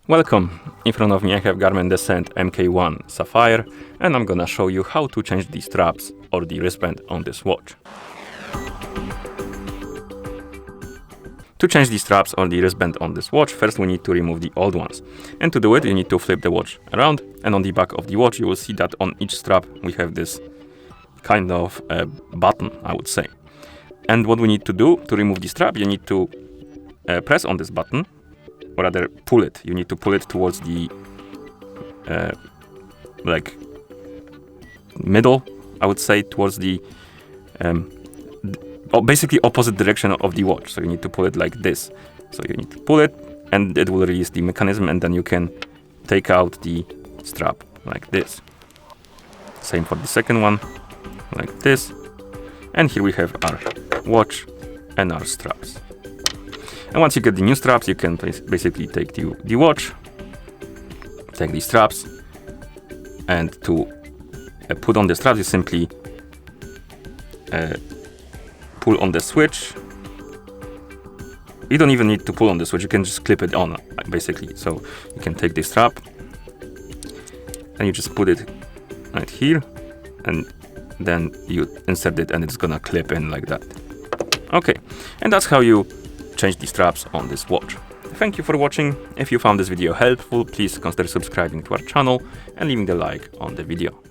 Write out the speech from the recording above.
Welcome! In front of me I have GARMIN Descent MK1 Sapphire, and I'm gonna show you how to change the straps or the wristband on this watch. To change the straps or the wristband on this watch, first we need to remove the old ones. And to do it, you need to flip the watch around, and on the back of the watch you will see that on each strap we have this kind of button, I would say. And what we need to do to remove the strap, you need to press on this button, or rather pull it. You need to pull it towards the like middle, I would say, towards the basically opposite direction of the watch. So you need to pull it like this. So you need to pull it, and it will release the mechanism, and then you can take out the strap like this. Same for the second one, like this. And here we have our watch and our straps. And once you get the new straps, you can basically take the watch, take the straps, and to put on the straps, you simply pull on the switch. You don't even need to pull on the switch, you can just clip it on, basically. So you can take the strap, and you just put it right here, and then you insert it, and it's gonna clip in like that. Okay, and that's how you change the straps on this watch. Thank you for watching. If you found this video helpful, please consider subscribing to our channel and leaving the like on the video.